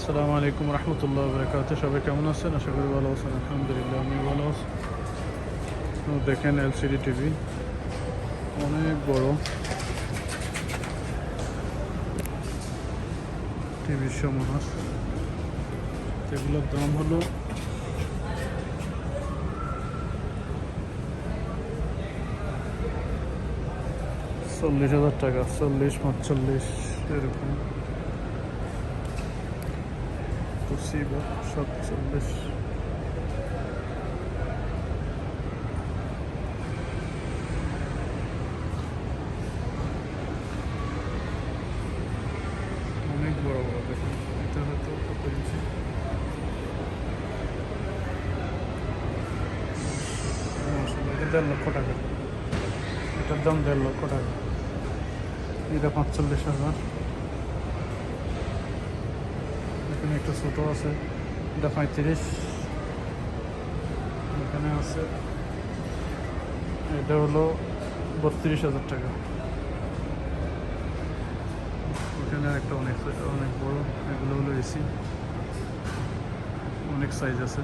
আসসালামু আলাইকুম রহমতুল্লাহ বরকাত। সবাই কেমন আছেন? আশা করি ভালো আছেন। আলহামদুলিল্লাহ আমি ভালো আছি। তো দেখেন এলসিডি টিভি অনেক বড় টিভির সমাহার। এগুলোর দাম হলো 40,000 টাকা, 40-45 এরকম। 47। অনেক বড় বড় দেখুন। এটা হয়তো কত ইঞ্চি? এটা 1.5 লক্ষ টাকা। এটার দাম 1.5 লক্ষ টাকা। এটা 45,000। এখানে একটা ছোটো আছে, এটা 35। এখানে আছে, এটা হলো 32,000 টাকা। এখানে একটা অনেক অনেক বড়, এগুলো হলো এসি, অনেক সাইজ আছে।